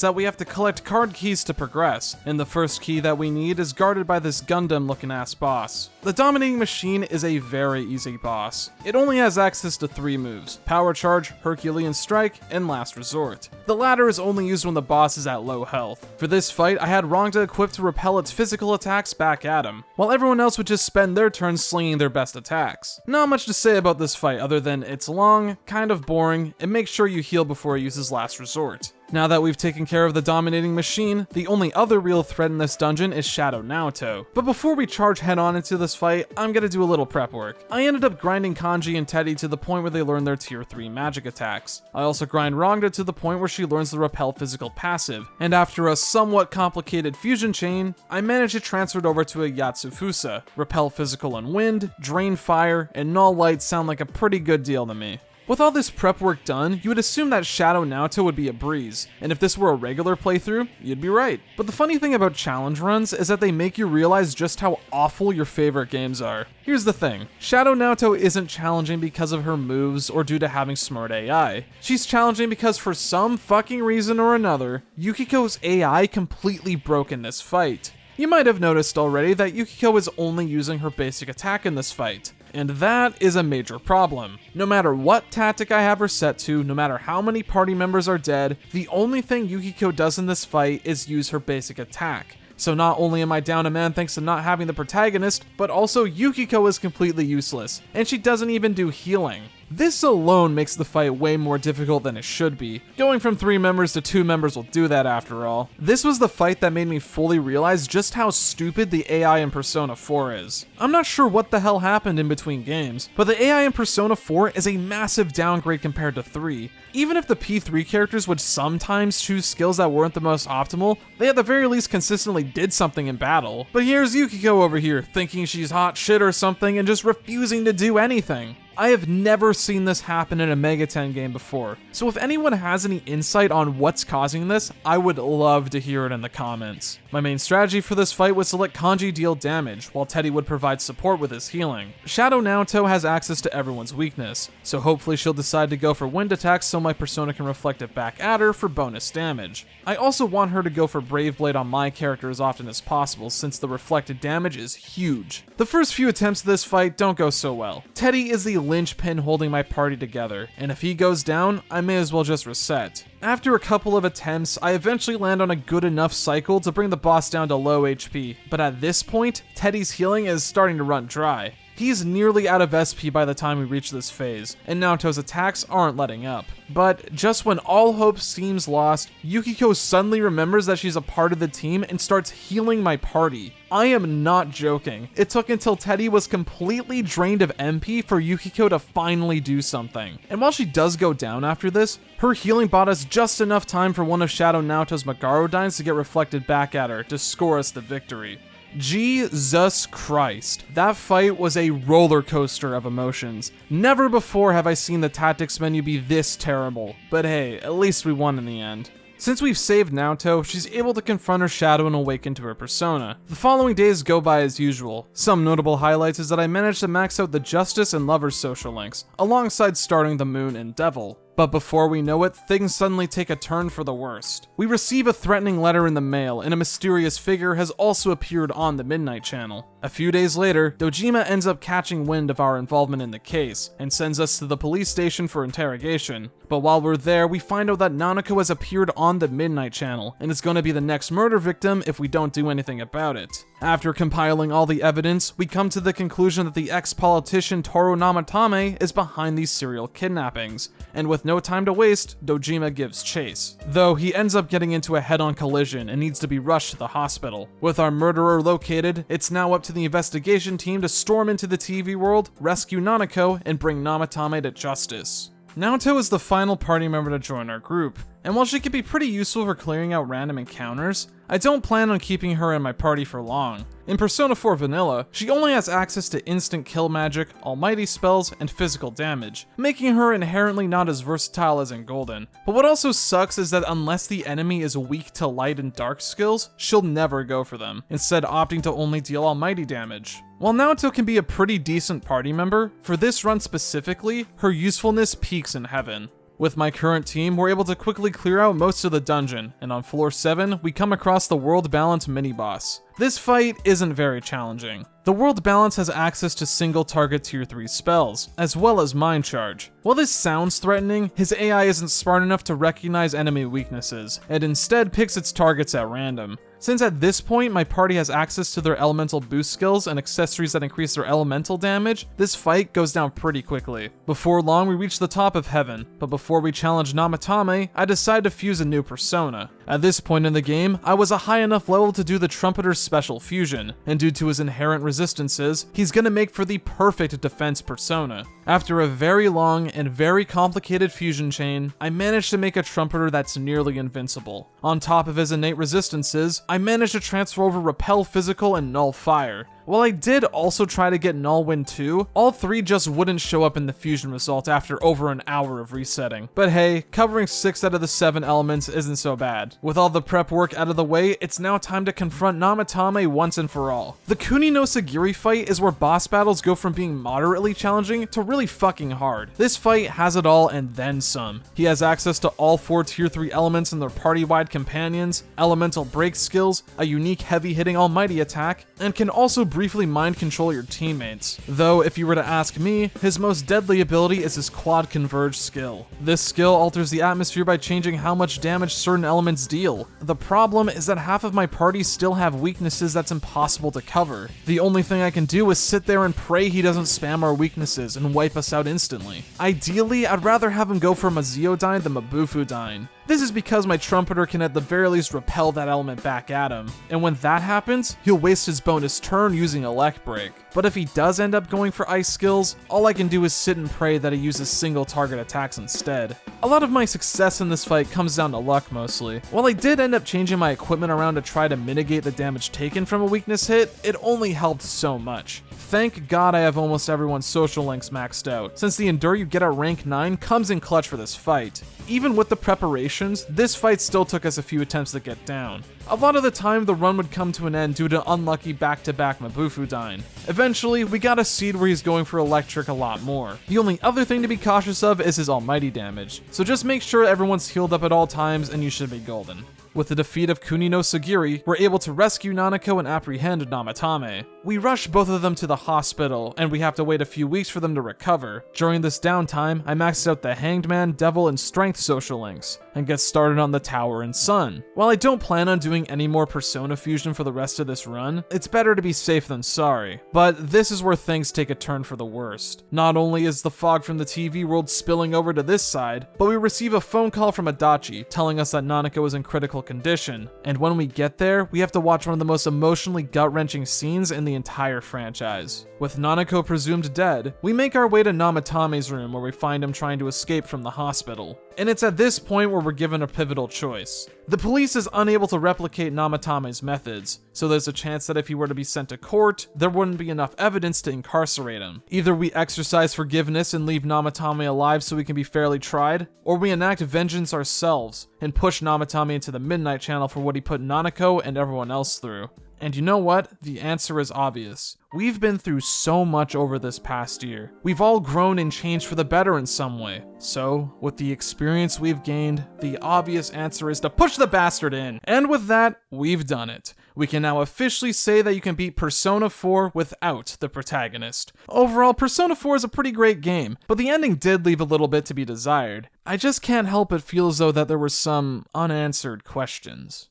that we have to collect card keys to progress, and the first key that we need is guarded by this Gundam looking ass boss. The Dominating Machine is a very easy boss. It only has access to 3 moves: Power Charge, Herculean Strike, and Last Resort. The latter is only used when the boss is at low health. For this fight, I had Rongda equipped to repel its physical attacks back at him, while everyone else would just spend their turns slinging their best attacks. Not much to say about this fight other than it's long, kind of boring, and make sure you heal before he uses Last Resort. Now that we've taken care of the Dominating Machine, the only other real threat in this dungeon is Shadow Naoto. But before we charge head on into this fight, I'm gonna do a little prep work. I ended up grinding Kanji and Teddy to the point where they learn their tier 3 magic attacks. I also grind Rongda to the point where she learns the repel physical passive, and after a somewhat complicated fusion chain, I managed to transfer it over to a Yatsufusa. Repel physical and wind, drain fire, and null light sound like a pretty good deal to me. With all this prep work done, you would assume that Shadow Naoto would be a breeze, and if this were a regular playthrough, you'd be right. But the funny thing about challenge runs is that they make you realize just how awful your favorite games are. Here's the thing, Shadow Naoto isn't challenging because of her moves or due to having smart AI. She's challenging because for some fucking reason or another, Yukiko's AI completely broke in this fight. You might have noticed already that Yukiko is only using her basic attack in this fight. and that is a major problem. No matter what tactic I have her set to, no matter how many party members are dead, the only thing Yukiko does in this fight is use her basic attack. So not only am I down a man thanks to not having the protagonist, but also Yukiko is completely useless, and she doesn't even do healing. This alone makes the fight way more difficult than it should be. Going from 3 members to 2 members will do that after all. This was the fight that made me fully realize just how stupid the AI in Persona 4 is. I'm not sure what the hell happened in between games, but the AI in Persona 4 is a massive downgrade compared to 3. Even if the P3 characters would sometimes choose skills that weren't the most optimal, they at the very least consistently did something in battle. But here's Yukiko over here, thinking she's hot shit or something and just refusing to do anything. I have never seen this happen in a Mega 10 game before, so if anyone has any insight on what's causing this, I would love to hear it in the comments. My main strategy for this fight was to let Kanji deal damage, while Teddy would provide support with his healing. Shadow Naoto has access to everyone's weakness, so hopefully she'll decide to go for wind attacks so my persona can reflect it back at her for bonus damage. I also want her to go for Brave Blade on my character as often as possible since the reflected damage is huge. The first few attempts of this fight don't go so well. Teddy is the linchpin holding my party together, and if he goes down, I may as well just reset. After a couple of attempts, I eventually land on a good enough cycle to bring the boss down to low HP, but at this point, Teddy's healing is starting to run dry. He's nearly out of SP by the time we reach this phase, and Naoto's attacks aren't letting up. But just when all hope seems lost, Yukiko suddenly remembers that she's a part of the team and starts healing my party. I am not joking. It took until Teddy was completely drained of MP for Yukiko to finally do something. And while she does go down after this, her healing bought us just enough time for one of Shadow Naoto's Magarodines to get reflected back at her to score us the victory. Jesus Christ. That fight was a roller coaster of emotions. Never before have I seen the tactics menu be this terrible, but hey, at least we won in the end. Since we've saved Naoto, she's able to confront her shadow and awaken to her persona. The following days go by as usual. Some notable highlights is that I managed to max out the Justice and Lover's social links, alongside starting the Moon and Devil. But before we know it, things suddenly take a turn for the worst. We receive a threatening letter in the mail, and a mysterious figure has also appeared on the Midnight Channel. A few days later, Dojima ends up catching wind of our involvement in the case, and sends us to the police station for interrogation. But while we're there, we find out that Nanako has appeared on the Midnight Channel, and is going to be the next murder victim if we don't do anything about it. After compiling all the evidence, we come to the conclusion that the ex-politician Toru Namatame is behind these serial kidnappings, and with no time to waste, Dojima gives chase. Though he ends up getting into a head-on collision and needs to be rushed to the hospital. With our murderer located, it's now up to the investigation team to storm into the TV world, rescue Nanako, and bring Namatame to justice. Naoto is the final party member to join our group, and while she can be pretty useful for clearing out random encounters, I don't plan on keeping her in my party for long. In Persona 4 Vanilla, she only has access to instant kill magic, almighty spells, and physical damage, making her inherently not as versatile as in Golden. But what also sucks is that unless the enemy is weak to light and dark skills, she'll never go for them, instead opting to only deal almighty damage. While Naoto can be a pretty decent party member, for this run specifically, her usefulness peaks in heaven. With my current team, we're able to quickly clear out most of the dungeon, and on floor 7, we come across the World Balance mini-boss. This fight isn't very challenging. The World Balance has access to single target tier 3 spells, as well as Mind Charge. While this sounds threatening, his AI isn't smart enough to recognize enemy weaknesses, and instead picks its targets at random. Since at this point my party has access to their elemental boost skills and accessories that increase their elemental damage, this fight goes down pretty quickly. Before long we reach the top of heaven, but before we challenge Namatame, I decide to fuse a new persona. At this point in the game, I was a high enough level to do the Trumpeter's special fusion, and due to his inherent resistances, he's gonna make for the perfect defense persona. After a very long and very complicated fusion chain, I managed to make a Trumpeter that's nearly invincible. On top of his innate resistances, I managed to transfer over Repel Physical and Null Fire. While I did also try to get Null Wind too, all three just wouldn't show up in the fusion result after over an hour of resetting. But hey, covering 6 out of the 7 elements isn't so bad. With all the prep work out of the way, it's now time to confront Namatame once and for all. The Kuni no Sagiri fight is where boss battles go from being moderately challenging to really fucking hard. This fight has it all and then some. He has access to all 4 tier 3 elements and their party-wide companions, elemental break skills, a unique heavy-hitting almighty attack, and can also briefly mind control your teammates. Though, if you were to ask me, his most deadly ability is his quad converge skill. This skill alters the atmosphere by changing how much damage certain elements deal. The problem is that half of my party still have weaknesses that's impossible to cover. The only thing I can do is sit there and pray he doesn't spam our weaknesses and wipe us out instantly. Ideally, I'd rather have him go for Maziodyne than Mabufudyne. This is because my trumpeter can at the very least repel that element back at him, and when that happens, he'll waste his bonus turn using Elect Break. But if he does end up going for ice skills, all I can do is sit and pray that he uses single target attacks instead. A lot of my success in this fight comes down to luck mostly. While I did end up changing my equipment around to try to mitigate the damage taken from a weakness hit, it only helped so much. Thank God I have almost everyone's social links maxed out, since the Endure you get at rank 9 comes in clutch for this fight. Even with the preparations, this fight still took us a few attempts to get down. A lot of the time, the run would come to an end due to unlucky back-to-back Mabufudyne. Eventually, we got a seed where he's going for electric a lot more. The only other thing to be cautious of is his almighty damage, so just make sure everyone's healed up at all times and you should be golden. With the defeat of Kuni no Sagiri, we're able to rescue Nanako and apprehend Namatame. We rush both of them to the hospital, and we have to wait a few weeks for them to recover. During this downtime, I maxed out the Hanged Man, Devil, and Strength social links, and get started on the Tower and Sun. While I don't plan on doing any more Persona fusion for the rest of this run, it's better to be safe than sorry. But this is where things take a turn for the worst. Not only is the fog from the TV world spilling over to this side, but we receive a phone call from Adachi telling us that Nanako is in critical condition, and when we get there, we have to watch one of the most emotionally gut-wrenching scenes in the entire franchise. With Nanako presumed dead, we make our way to Namatame's room where we find him trying to escape from the hospital. And it's at this point where we're given a pivotal choice. The police is unable to replicate Namatame's methods, so there's a chance that if he were to be sent to court, there wouldn't be enough evidence to incarcerate him. Either we exercise forgiveness and leave Namatame alive so he can be fairly tried, or we enact vengeance ourselves and push Namatame into the Midnight Channel for what he put Nanako and everyone else through. And you know what? The answer is obvious. We've been through so much over this past year. We've all grown and changed for the better in some way. So, with the experience we've gained, the obvious answer is to push the bastard in. And with that, we've done it. We can now officially say that you can beat Persona 4 without the protagonist. Overall, Persona 4 is a pretty great game, but the ending did leave a little bit to be desired. I just can't help but feel as though that there were some unanswered questions.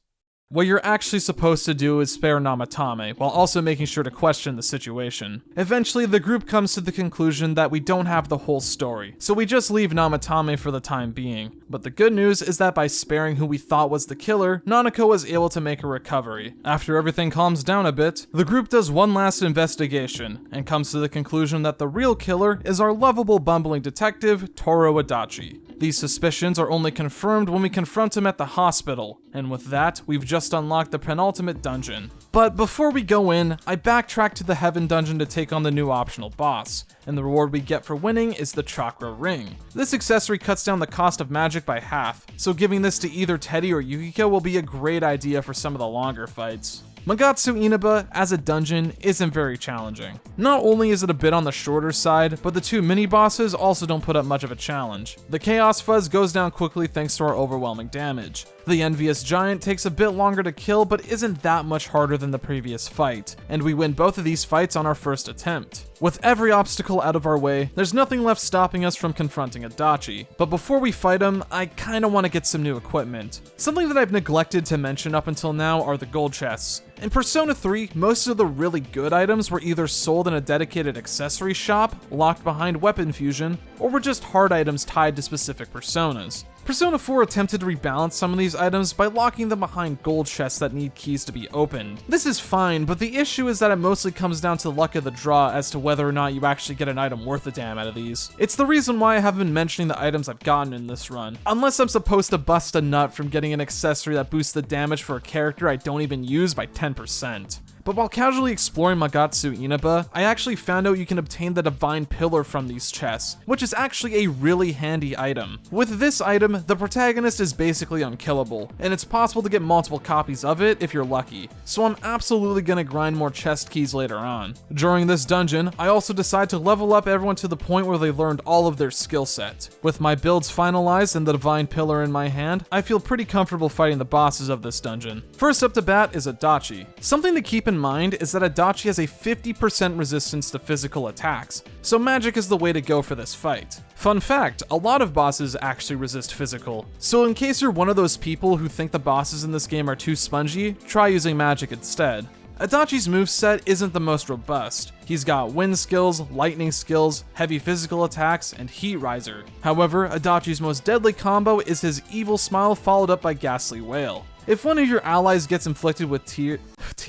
What you're actually supposed to do is spare Namatame, while also making sure to question the situation. Eventually, the group comes to the conclusion that we don't have the whole story, so we just leave Namatame for the time being. But the good news is that by sparing who we thought was the killer, Nanako was able to make a recovery. After everything calms down a bit, the group does one last investigation, and comes to the conclusion that the real killer is our lovable bumbling detective, Toru Adachi. These suspicions are only confirmed when we confront him at the hospital, and with that, we've just unlocked the penultimate dungeon. But before we go in, I backtrack to the Heaven dungeon to take on the new optional boss, and the reward we get for winning is the Chakra Ring. This accessory cuts down the cost of magic by half, so giving this to either Teddy or Yukiko will be a great idea for some of the longer fights. Magatsu Inaba, as a dungeon, isn't very challenging. Not only is it a bit on the shorter side, but the two mini-bosses also don't put up much of a challenge. The Chaos Fuzz goes down quickly thanks to our overwhelming damage. The Envious Giant takes a bit longer to kill, but isn't that much harder than the previous fight, and we win both of these fights on our first attempt. With every obstacle out of our way, there's nothing left stopping us from confronting Adachi. But before we fight him, I kinda want to get some new equipment. Something that I've neglected to mention up until now are the gold chests. In Persona 3, most of the really good items were either sold in a dedicated accessory shop, locked behind weapon fusion, or were just hard items tied to specific personas. Persona 4 attempted to rebalance some of these items by locking them behind gold chests that need keys to be opened. This is fine, but the issue is that it mostly comes down to the luck of the draw as to whether or not you actually get an item worth a damn out of these. It's the reason why I haven't been mentioning the items I've gotten in this run, unless I'm supposed to bust a nut from getting an accessory that boosts the damage for a character I don't even use by 10%. But while casually exploring Magatsu Inaba, I actually found out you can obtain the Divine Pillar from these chests, which is actually a really handy item. With this item, the protagonist is basically unkillable, and it's possible to get multiple copies of it if you're lucky, so I'm absolutely gonna grind more chest keys later on. During this dungeon, I also decide to level up everyone to the point where they learned all of their skill set. With my builds finalized and the Divine Pillar in my hand, I feel pretty comfortable fighting the bosses of this dungeon. First up to bat is Adachi. Something to keep in in mind is that Adachi has a 50% resistance to physical attacks, so magic is the way to go for this fight. Fun fact, a lot of bosses actually resist physical, so in case you're one of those people who think the bosses in this game are too spongy, try using magic instead. Adachi's moveset isn't the most robust. He's got wind skills, lightning skills, heavy physical attacks, and heat riser. However, Adachi's most deadly combo is his evil smile followed up by ghastly wail. If one of your allies gets inflicted with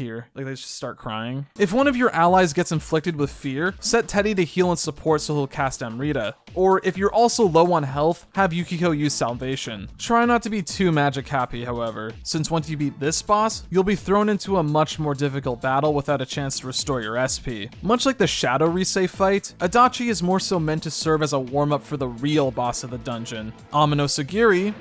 like they just start crying. If one of your allies gets inflicted with fear, set Teddy to heal and support so he'll cast Amrita. Or if you're also low on health, have Yukiko use Salvation. Try not to be too magic happy, however, since once you beat this boss, you'll be thrown into a much more difficult battle without a chance to restore your SP. Much like the Shadow Risei fight, Adachi is more so meant to serve as a warm-up for the real boss of the dungeon. Amano Sagiri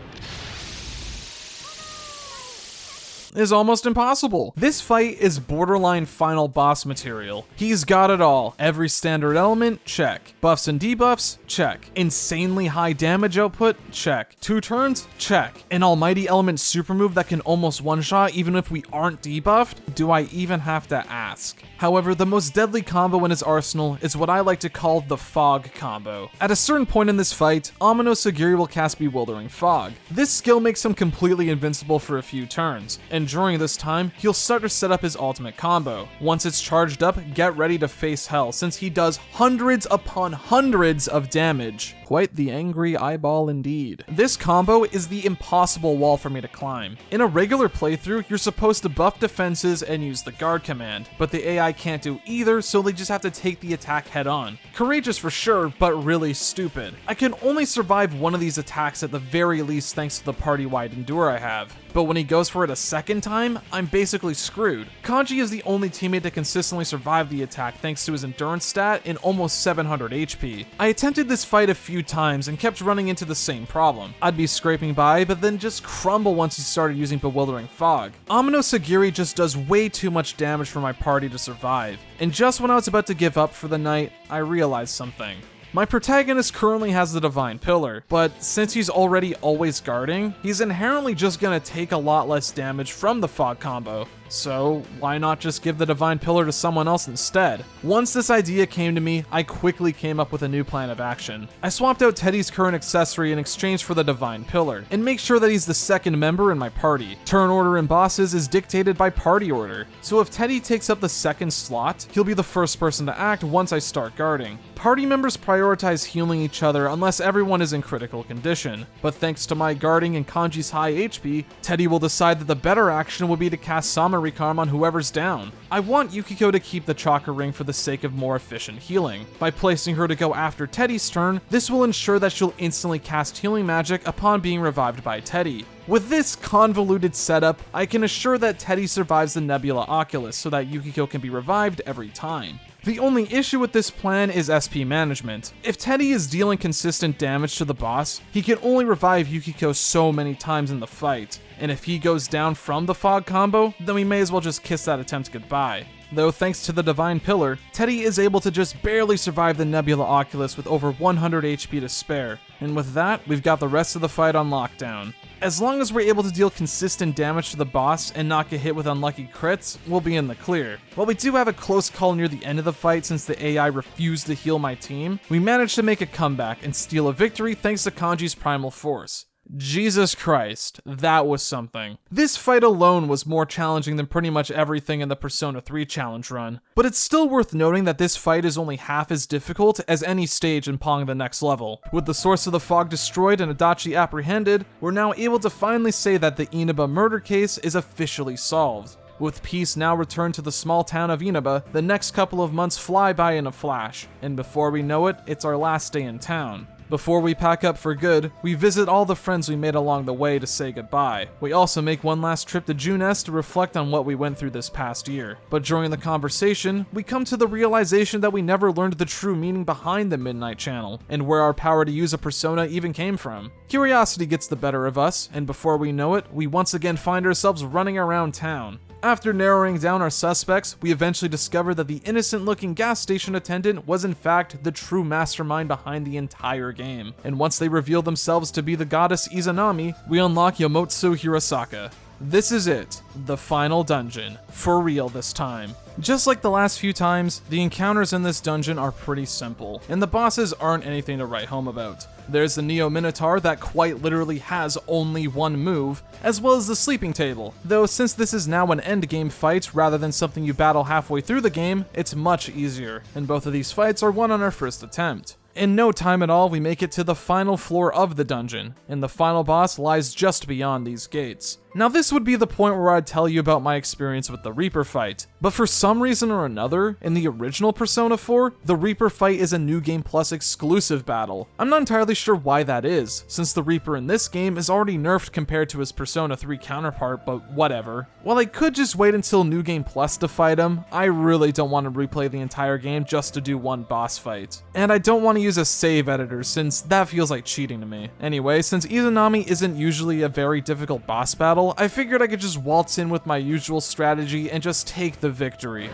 is almost impossible. This fight is borderline final boss material. He's got it all. Every standard element, check. Buffs and debuffs, check. Insanely high damage output, check. 2 turns, check. An almighty element super move that can almost one-shot even if we aren't debuffed? Do I even have to ask? However, the most deadly combo in his arsenal is what I like to call the Fog combo. At a certain point in this fight, Amano Sagiri will cast Bewildering Fog. This skill makes him completely invincible for a few turns, and during this time, he'll start to set up his ultimate combo. Once it's charged up, get ready to face hell, since he does hundreds upon hundreds of damage. Quite the angry eyeball indeed. This combo is the impossible wall for me to climb. In a regular playthrough, you're supposed to buff defenses and use the guard command, but the AI can't do either, so they just have to take the attack head on. Courageous for sure, but really stupid. I can only survive one of these attacks at the very least thanks to the party-wide endure I have. But when he goes for it a second time, I'm basically screwed. Kanji is the only teammate to consistently survive the attack thanks to his endurance stat in almost 700 HP. I attempted this fight a few times and kept running into the same problem. I'd be scraping by, but then just crumble once he started using Bewildering Fog. Amano Sagiri just does way too much damage for my party to survive, and just when I was about to give up for the night, I realized something. My protagonist currently has the Divine Pillar, but since he's already always guarding, he's inherently just gonna take a lot less damage from the Fog combo. So why not just give the Divine Pillar to someone else instead? Once this idea came to me, I quickly came up with a new plan of action. I swapped out Teddy's current accessory in exchange for the Divine Pillar, and make sure that he's the second member in my party. Turn order in bosses is dictated by party order, so if Teddy takes up the second slot, he'll be the first person to act once I start guarding. Party members prioritize healing each other unless everyone is in critical condition, but thanks to my guarding and Kanji's high HP, Teddy will decide that the better action would be to cast Sama Recarm on whoever's down. I want Yukiko to keep the Chakra Ring for the sake of more efficient healing. By placing her to go after Teddy's turn, this will ensure that she'll instantly cast healing magic upon being revived by Teddy. With this convoluted setup, I can assure that Teddy survives the Nebula Oculus so that Yukiko can be revived every time. The only issue with this plan is SP management. If Teddy is dealing consistent damage to the boss, he can only revive Yukiko so many times in the fight, and if he goes down from the Fog combo, then we may as well just kiss that attempt goodbye. Though thanks to the Divine Pillar, Teddy is able to just barely survive the Nebula Oculus with over 100 HP to spare, and with that, we've got the rest of the fight on lockdown. As long as we're able to deal consistent damage to the boss and not get hit with unlucky crits, we'll be in the clear. While we do have a close call near the end of the fight since the AI refused to heal my team, we managed to make a comeback and steal a victory thanks to Kanji's Primal Force. Jesus Christ, that was something. This fight alone was more challenging than pretty much everything in the Persona 3 challenge run, but it's still worth noting that this fight is only half as difficult as any stage in Pong the Next Level. With the source of the fog destroyed and Adachi apprehended, we're now able to finally say that the Inaba murder case is officially solved. With peace now returned to the small town of Inaba, the next couple of months fly by in a flash, and before we know it, it's our last day in town. Before we pack up for good, we visit all the friends we made along the way to say goodbye. We also make one last trip to Junes to reflect on what we went through this past year. But during the conversation, we come to the realization that we never learned the true meaning behind the Midnight Channel, and where our power to use a persona even came from. Curiosity gets the better of us, and before we know it, we once again find ourselves running around town. After narrowing down our suspects, we eventually discover that the innocent-looking gas station attendant was in fact the true mastermind behind the entire game. And once they reveal themselves to be the goddess Izanami, we unlock Yomotsu Hirosaka. This is it, the final dungeon, for real this time. Just like the last few times, the encounters in this dungeon are pretty simple, and the bosses aren't anything to write home about. There's the Neo Minotaur that quite literally has only one move, as well as the sleeping table, though since this is now an endgame fight rather than something you battle halfway through the game, it's much easier, and both of these fights are won on our first attempt. In no time at all, we make it to the final floor of the dungeon, and the final boss lies just beyond these gates. Now this would be the point where I'd tell you about my experience with the Reaper fight, but for some reason or another, in the original Persona 4, the Reaper fight is a New Game Plus exclusive battle. I'm not entirely sure why that is, since the Reaper in this game is already nerfed compared to his Persona 3 counterpart, but whatever. While I could just wait until New Game Plus to fight him, I really don't want to replay the entire game just to do one boss fight. And I don't want to use a save editor, since that feels like cheating to me. Anyway, since Izanami isn't usually a very difficult boss battle, I figured I could just waltz in with my usual strategy and just take the victory.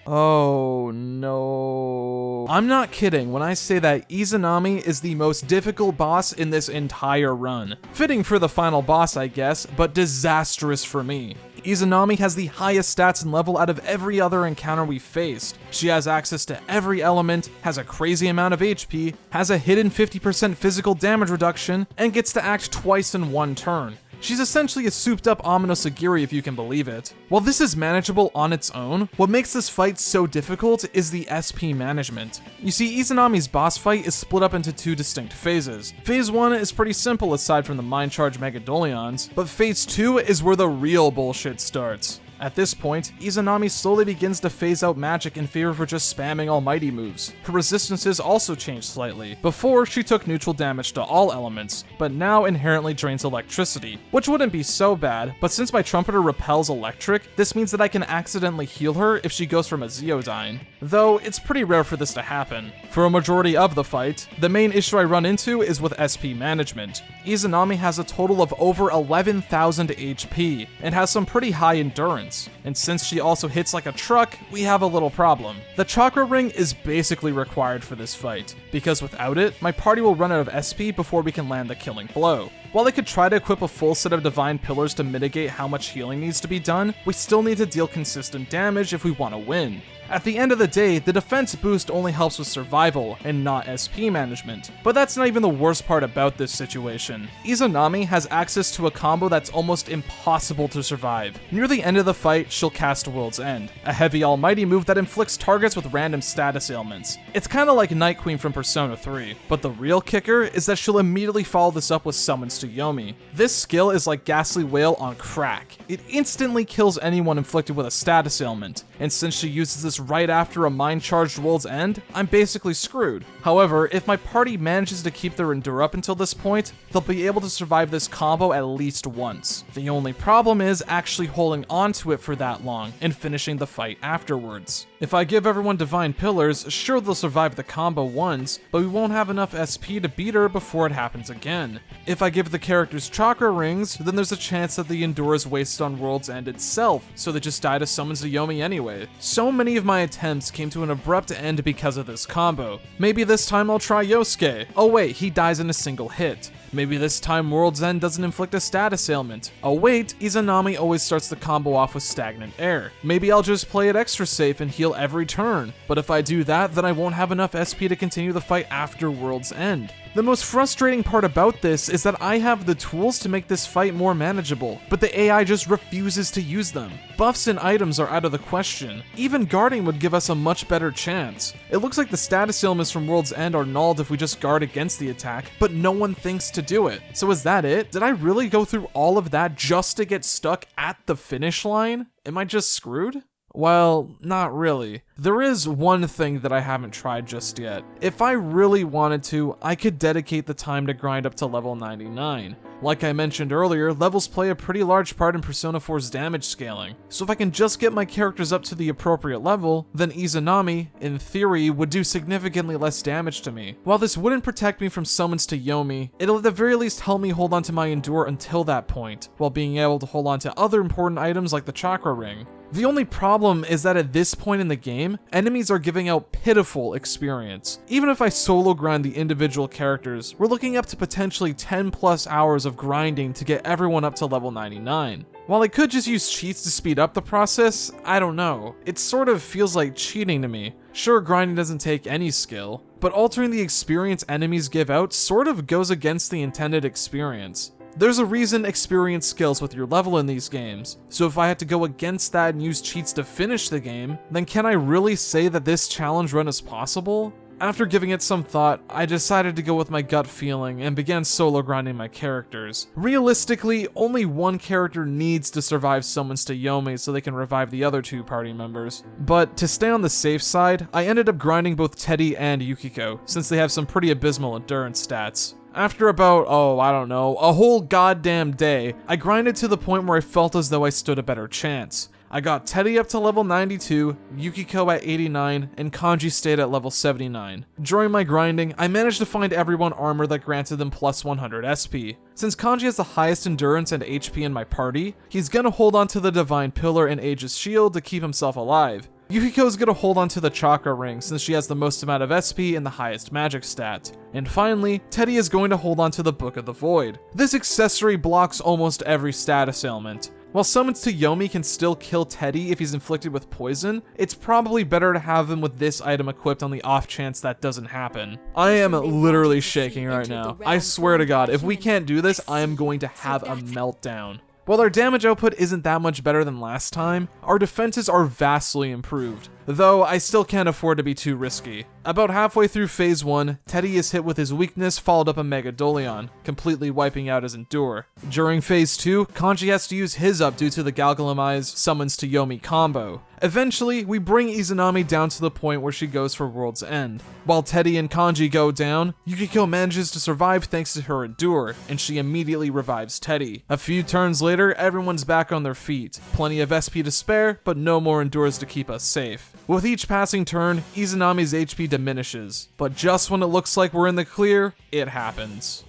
Oh no. I'm not kidding when I say that Izanami is the most difficult boss in this entire run. Fitting for the final boss, I guess, but disastrous for me. Izanami has the highest stats and level out of every other encounter we faced. She has access to every element, has a crazy amount of HP, has a hidden 50% physical damage reduction, and gets to act twice in one turn. She's essentially a souped up Amino Sagiri if you can believe it. While this is manageable on its own, what makes this fight so difficult is the SP management. You see, Izanami's boss fight is split up into two distinct phases. Phase 1 is pretty simple aside from the Mind Charge Megadolions, but Phase 2 is where the real bullshit starts. At this point, Izanami slowly begins to phase out magic in favor for just spamming almighty moves. Her resistances also changed slightly. Before, she took neutral damage to all elements, but now inherently drains electricity, which wouldn't be so bad, but since my trumpeter repels electric, this means that I can accidentally heal her if she goes from a Zeodyne. Though, it's pretty rare for this to happen. For a majority of the fight, the main issue I run into is with SP management. Izanami has a total of over 11,000 HP, and has some pretty high endurance. And since she also hits like a truck, we have a little problem. The chakra ring is basically required for this fight, because without it, my party will run out of SP before we can land the killing blow. While I could try to equip a full set of divine pillars to mitigate how much healing needs to be done, we still need to deal consistent damage if we want to win. At the end of the day, the defense boost only helps with survival and not SP management. But that's not even the worst part about this situation. Izanami has access to a combo that's almost impossible to survive. Near the end of the fight, she'll cast World's End, a heavy almighty move that inflicts targets with random status ailments. It's kinda like Night Queen from Persona 3, but the real kicker is that she'll immediately follow this up with Summons to Yomi. This skill is like Ghastly Whale on crack. It instantly kills anyone inflicted with a status ailment, and since she uses this right after a mind-charged World's End, I'm basically screwed. However, if my party manages to keep their endure up until this point, they'll be able to survive this combo at least once. The only problem is actually holding on to it for that long and finishing the fight afterwards. If I give everyone Divine Pillars, sure they'll survive the combo once, but we won't have enough SP to beat her before it happens again. If I give the characters Chakra Rings, then there's a chance that the endure is wasted on World's End itself, so they just die to Summons to Yomi anyway. So many of my attempts came to an abrupt end because of this combo. Maybe this time I'll try Yosuke. Oh wait, he dies in a single hit. Maybe this time World's End doesn't inflict a status ailment. Oh wait, Izanami always starts the combo off with Stagnant Air. Maybe I'll just play it extra safe and heal every turn. But if I do that, then I won't have enough SP to continue the fight after World's End. The most frustrating part about this is that I have the tools to make this fight more manageable, but the AI just refuses to use them. Buffs and items are out of the question. Even guarding would give us a much better chance. It looks like the status ailments from World's End are nulled if we just guard against the attack, but no one thinks to do it. So is that it? Did I really go through all of that just to get stuck at the finish line? Am I just screwed? Well, not really. There is one thing that I haven't tried just yet. If I really wanted to, I could dedicate the time to grind up to level 99. Like I mentioned earlier, levels play a pretty large part in Persona 4's damage scaling, so if I can just get my characters up to the appropriate level, then Izanami, in theory, would do significantly less damage to me. While this wouldn't protect me from Summons to Yomi, it'll at the very least help me hold on to my Endure until that point, while being able to hold on to other important items like the Chakra Ring. The only problem is that at this point in the game, enemies are giving out pitiful experience. Even if I solo grind the individual characters, we're looking up to potentially 10 plus hours of grinding to get everyone up to level 99. While I could just use cheats to speed up the process, I don't know. It sort of feels like cheating to me. Sure, grinding doesn't take any skill, but altering the experience enemies give out sort of goes against the intended experience. There's a reason experience scales with your level in these games, so if I had to go against that and use cheats to finish the game, then can I really say that this challenge run is possible? After giving it some thought, I decided to go with my gut feeling and began solo grinding my characters. Realistically, only one character needs to survive someone's Yomi so they can revive the other 2 party members. But to stay on the safe side, I ended up grinding both Teddy and Yukiko, since they have some pretty abysmal endurance stats. After about, a whole goddamn day, I grinded to the point where I felt as though I stood a better chance. I got Teddy up to level 92, Yukiko at 89, and Kanji stayed at level 79. During my grinding, I managed to find everyone armor that granted them plus 100 SP. Since Kanji has the highest endurance and HP in my party, he's gonna hold on to the Divine Pillar and Aegis Shield to keep himself alive. Yukiko's gonna hold on to the Chakra Ring since she has the most amount of SP and the highest magic stat. And finally, Teddy is going to hold on to the Book of the Void. This accessory blocks almost every status ailment. While summons to Yomi can still kill Teddy if he's inflicted with poison, it's probably better to have him with this item equipped on the off chance that doesn't happen. I am literally shaking right now. I swear to God, if we can't do this, I am going to have a meltdown. While our damage output isn't that much better than last time, our defenses are vastly improved, though I still can't afford to be too risky. About halfway through phase 1, Teddy is hit with his weakness followed up a Megadolion, completely wiping out his Endure. During phase 2, Kanji has to use his up due to the Galgalamize summons to Yomi combo. Eventually, we bring Izanami down to the point where she goes for World's End. While Teddy and Kanji go down, Yukiko manages to survive thanks to her Endure, and she immediately revives Teddy. A few turns later, everyone's back on their feet. Plenty of SP to spare, but no more Endures to keep us safe. With each passing turn, Izanami's HP diminishes, but just when it looks like we're in the clear, it happens.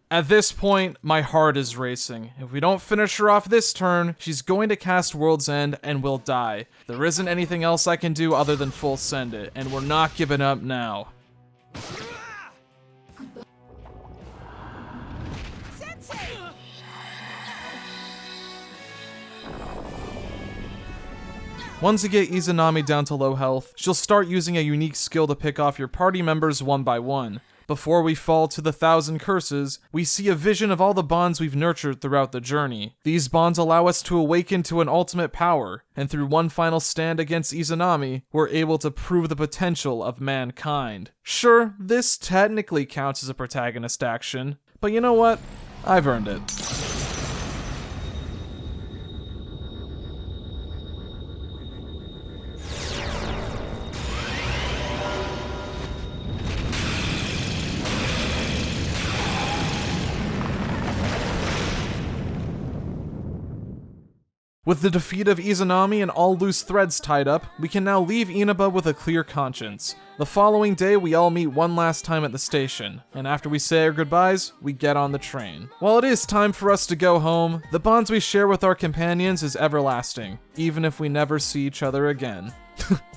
At this point, my heart is racing. If we don't finish her off this turn, she's going to cast World's End and will die. There isn't anything else I can do other than full send it, and we're not giving up now. Once you get Izanami down to low health, she'll start using a unique skill to pick off your party members one by one. Before we fall to the 1,000 curses, we see a vision of all the bonds we've nurtured throughout the journey. These bonds allow us to awaken to an ultimate power, and through one final stand against Izanami, we're able to prove the potential of mankind. Sure, this technically counts as a protagonist action, but you know what? I've earned it. With the defeat of Izanami and all loose threads tied up, we can now leave Inaba with a clear conscience. The following day, we all meet one last time at the station, and after we say our goodbyes, we get on the train. While it is time for us to go home, the bonds we share with our companions is everlasting, even if we never see each other again.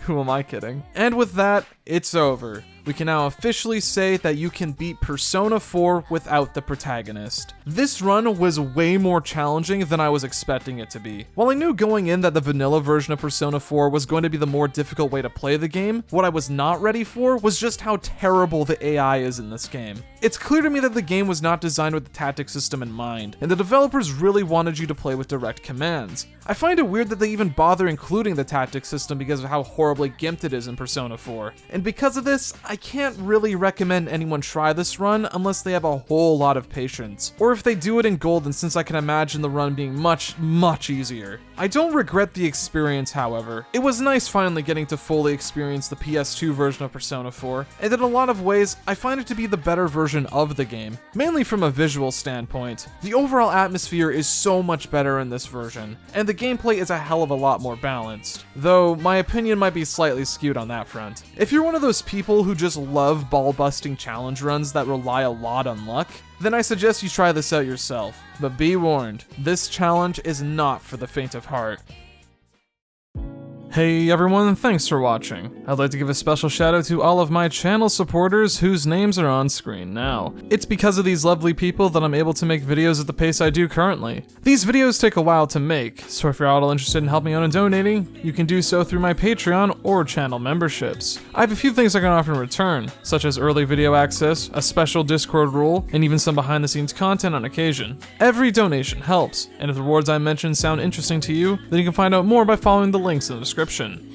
Who am I kidding? And with that, it's over. We can now officially say that you can beat Persona 4 without the protagonist. This run was way more challenging than I was expecting it to be. While I knew going in that the vanilla version of Persona 4 was going to be the more difficult way to play the game, what I was not ready for was just how terrible the AI is in this game. It's clear to me that the game was not designed with the tactics system in mind, and the developers really wanted you to play with direct commands. I find it weird that they even bother including the tactics system because of how horribly gimped it is in Persona 4. And because of this, I can't really recommend anyone try this run unless they have a whole lot of patience, or if they do it in Golden, since I can imagine the run being much easier. I don't regret the experience, however. It was nice finally getting to fully experience the PS2 version of Persona 4, and in a lot of ways, I find it to be the better version version of the game, mainly from a visual standpoint. The overall atmosphere is so much better in this version, and the gameplay is a hell of a lot more balanced, though my opinion might be slightly skewed on that front. If you're one of those people who just love ball-busting challenge runs that rely a lot on luck, then I suggest you try this out yourself. But be warned, this challenge is not for the faint of heart. Hey everyone, thanks for watching. I'd like to give a special shout out to all of my channel supporters whose names are on screen now. It's because of these lovely people that I'm able to make videos at the pace I do currently. These videos take a while to make, so if you're at all interested in helping out and donating, you can do so through my Patreon or channel memberships. I have a few things I can offer in return, such as early video access, a special Discord role, and even some behind the scenes content on occasion. Every donation helps, and if the rewards I mentioned sound interesting to you, then you can find out more by following the links in the description.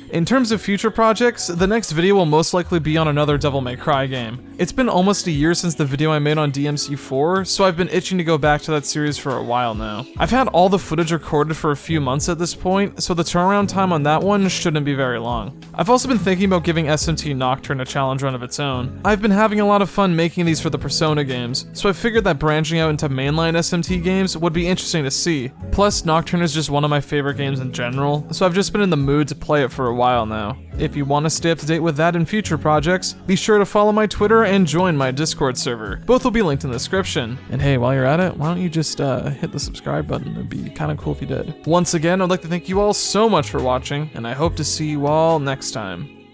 In terms of future projects, the next video will most likely be on another Devil May Cry game. It's been almost a year since the video I made on DMC4, so I've been itching to go back to that series for a while now. I've had all the footage recorded for a few months at this point, so the turnaround time on that one shouldn't be very long. I've also been thinking about giving SMT Nocturne a challenge run of its own. I've been having a lot of fun making these for the Persona games, so I figured that branching out into mainline SMT games would be interesting to see. Plus, Nocturne is just one of my favorite games in general, so I've just been in the mood to play it for a while now. If you want to stay up to date with that in future projects, be sure to follow my Twitter and join my Discord server. Both will be linked in the description. And hey, while you're at it, why don't you just hit the subscribe button? It'd be kind of cool if you did. Once again, I'd like to thank you all so much for watching, and I hope to see you all next time.